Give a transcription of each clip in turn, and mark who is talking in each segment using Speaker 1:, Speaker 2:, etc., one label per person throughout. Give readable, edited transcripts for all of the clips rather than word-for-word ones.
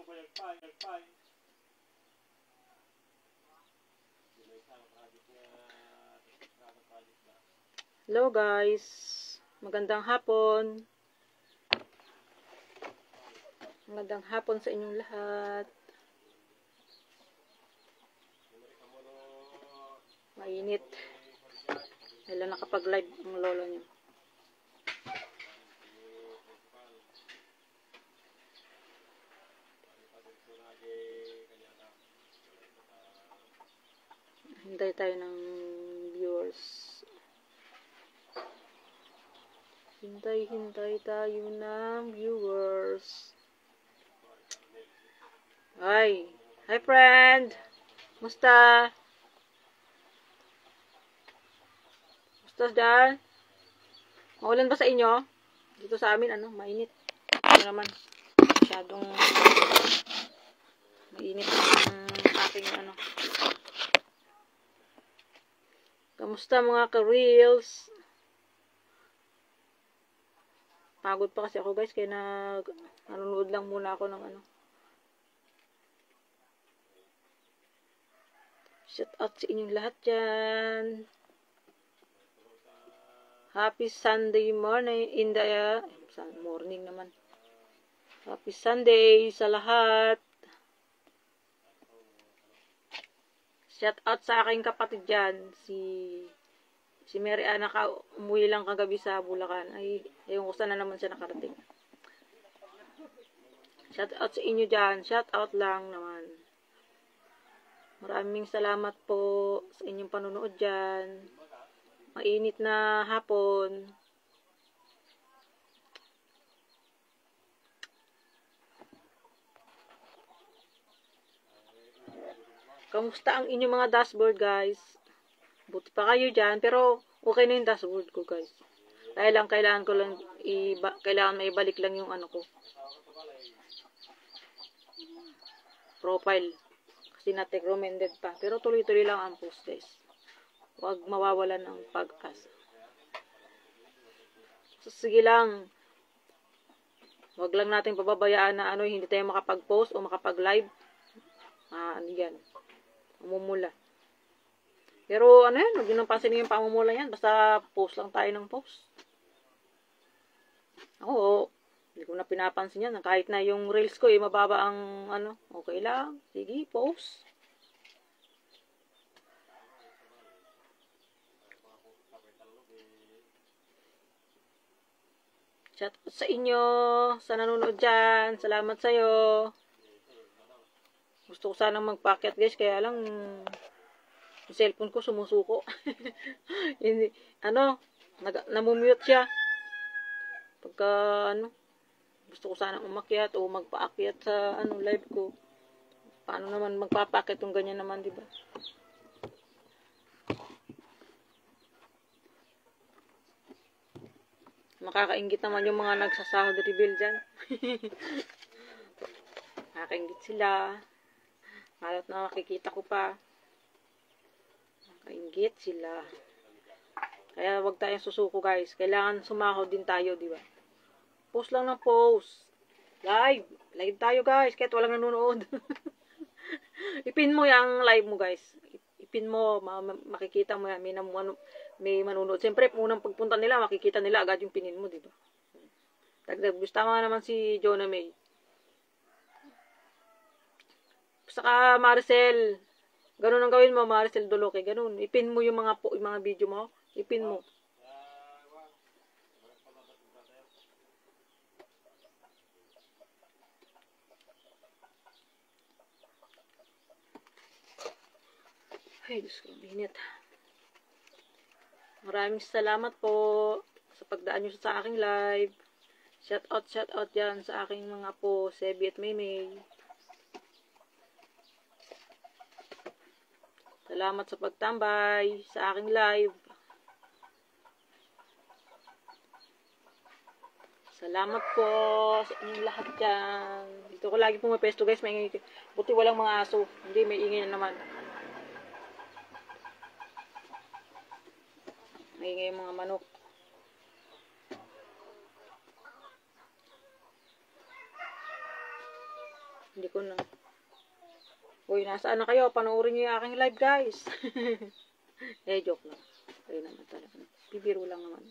Speaker 1: Hello guys, magandang hapon. Magandang hapon sa inyong lahat. Mainit. Wala nakapag-live ang lolo niyo. Hintay tayo ng viewers. Hintay tayo ng viewers. Hi friend. Musta? Musta dyan? Maulan ba sa inyo? Dito sa amin, mainit. Ano naman, masyadong mainit ang aking Kamusta mga ka-reels? Pagod pa kasi ako guys, kaya nanonood lang muna ako ng Shout out sa inyong lahat dyan. Happy Sunday morning morning naman. Happy Sunday sa lahat. Shout out sa aking kapatid dyan, si Mary Ana, umuwi lang kagabi sa Bulacan. Ay, ayun ko sana naman siya nakarating. Shout out sa inyo dyan. Shout out lang naman. Maraming salamat po sa inyong panonood dyan. Mainit na hapon. Kamusta ang inyong mga dashboard guys? Buti pa kayo dyan, pero okay na yung dashboard ko guys. Kaya lang, kailangan maibalik lang yung ko. Profile. Kasi not recommended pa. Pero tuloy-tuloy lang ang post guys. Huwag mawawalan ng pag-asa. So, sige lang. Huwag lang natin pababayaan na hindi tayo makapag-post o makapag-live. Yan. Umumula. Pero yan, huwag nyo nang pansinin yung pamumula yan. Basta post lang tayo ng post. Ako, hindi ko na pinapansin yan. Kahit na yung reels ko, mababa ang okay lang. Sige, post. Shout out sa inyo, sa nanonood dyan. Salamat sa'yo. Gusto ko sanang magpacket guys, kaya lang yung cellphone ko sumusuko. Hindi, namumute siya. Pagka gusto ko sanang umakyat o magpaakyat sa live ko. Paano naman magpapakyat yung ganyan naman, di ba? Makakaingit naman yung mga nagsasahod reveal dyan. Nakakaingit sila. Halos na makikita ko pa. Nakakaingit sila. Kaya wag tayong susuko guys. Kailangan sumahod din tayo, di ba? Post lang ng post. Live. Live tayo guys. Kahit walang nanonood. Ipin mo yung live mo guys. Ipin mo. Makikita mo yan. May manonood. Siyempre, unang pagpunta nila, makikita nila agad yung pinin mo, di ba? Dagdag. Gusto naman si Jonah May. Saka Maricel. Ganun ang gawin mo, Maricel Doloke. Ganun. Ipin mo yung mga video mo. Ipin mo. Ay, Diyos ko, binit. Maraming salamat po sa pagdaan nyo sa aking live. Shout out yan sa aking mga po, Sebi at Maymay. Salamat sa pagtambay sa aking live. Salamat po sa inyong lahat dyan. Dito ko lagi pumapesto guys. Buti walang mga aso. Hindi, may ingay na naman. May ingay yung mga manok. Hindi ko na. Uy, nasaan na kayo? Panoorin niyo yung aking live, guys. Joke lang. Ayun naman talaga. Bibiro lang naman.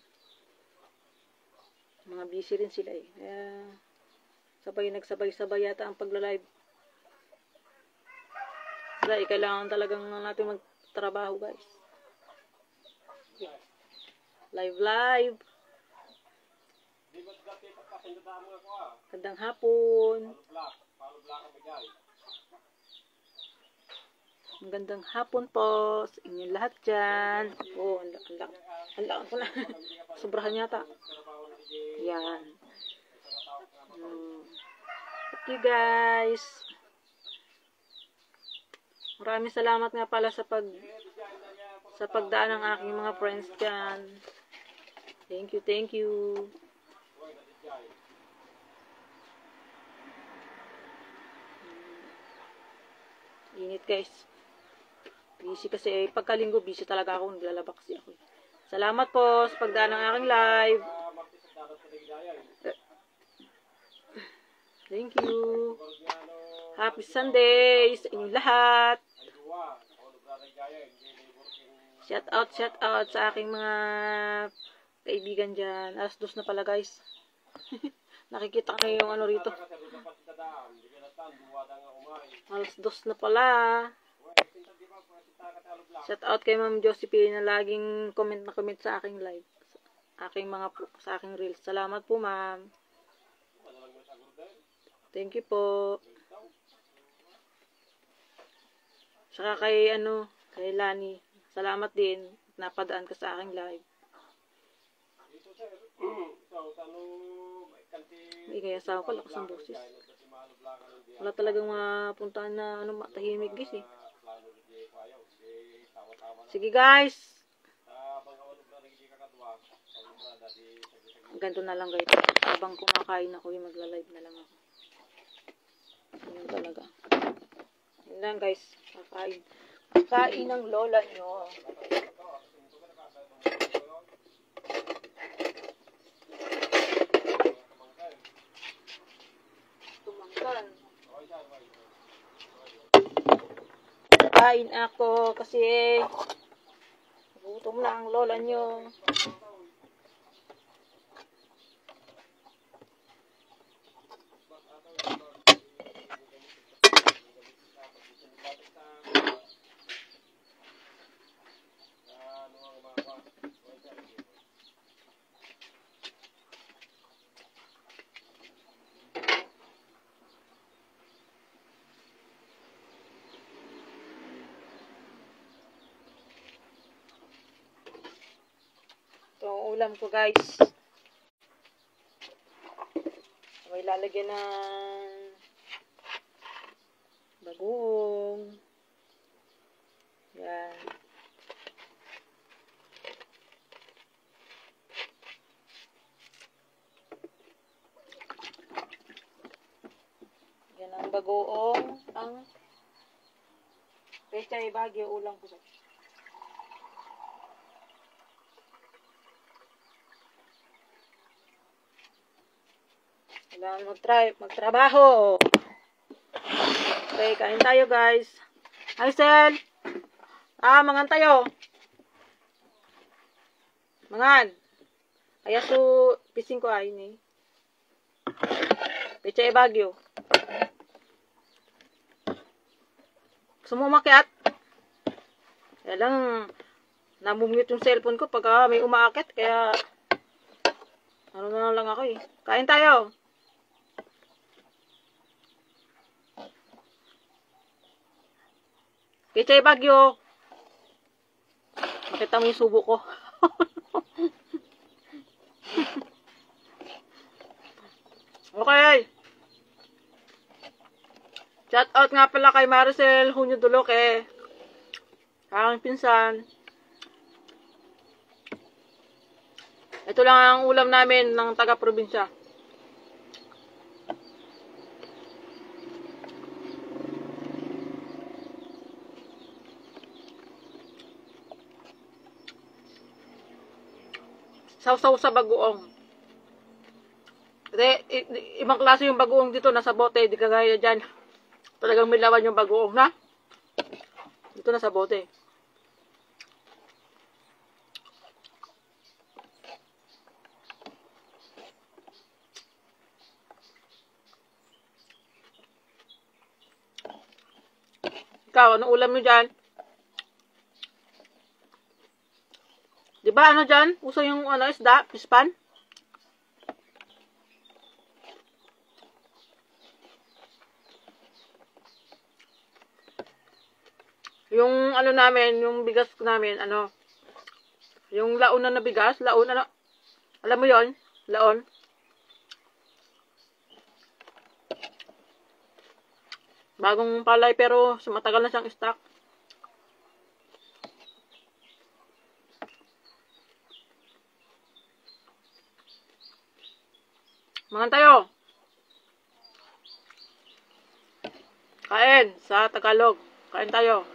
Speaker 1: Mga busy rin sila eh. Kaya, nagsabay-sabay yata ang pagla-live. Dahil kailangan talagang natin magtrabaho, guys. Live. Gandang hapon. Magandang hapon po sa inyong lahat dyan. Oh, ang lakan ko na. Sobrahan yata. Yan. Thank you guys. Maraming salamat nga pala sa pagdaan ng aking mga friends dyan. Thank you. Init guys. Busy kasi, pagkalinggo busy talaga ako, naglalaba kasi ako. Salamat po sa pagdaan ng aking live. Thank you. Happy Sunday sa inyong lahat. Shout out sa aking mga kaibigan dyan. Alas 2 na pala guys. Nakikita ko yung ano rito. Alas 2 na pala. Shout out kay Ma'am Josephine na laging comment sa aking live. Sa aking reels. Salamat po ma'am. Thank you po. Saka kay Lani. Salamat din. Napadaan ka sa aking live. Kaya asawa ko, lakas ang boses. Wala talagang mapuntaan na matahimik guys eh. Sige guys. Ganito na lang guys. Habang kumakain ako, magla-live na lang ako. Yun talaga. Yun lang guys. Kakain ng lola nyo. Tumangkan. Kain ako kasi gutom na ang lola nyo. Ito ang ulam ko guys. May lalagyan ng bagoong. Yan. Yan ang bagoong. Ang pechay bagyo ulam ko guys. Kailangan magtrabaho. Okay, kain tayo guys. Hi Sel. Mangan tayo. Mangan. Ayaso, pising ko ay ni. Pechay bagyo. Gusto mo umakyat? Kaya lang, namumute yung cellphone ko pag may umaakit. Kaya, na lang ako eh. Kain tayo. Pechay bagyo. Makita mo yung subo ko. Okay. Shout out nga pala kay Maricel Hunyo Duloque. Aking pinsan. Ito lang ang ulam namin ng taga-probinsya. Sausaw sa bagoong. Ibang klase yung bagoong dito, nasa bote, di kagaya dyan. Talagang may laman yung bagoong na. Ito na sa bote. Ikaw, anong ulam mo dyan? Di ba ano dyan? Uso yung ano, isda? Pispan? Yung ano namin, yung bigas namin, ano, yung laon na bigas, laon, ano, alam mo yon, laon. Bagong palay pero matagal na siyang stock. Mga tayo. Kain sa Tagalog. Kain tayo.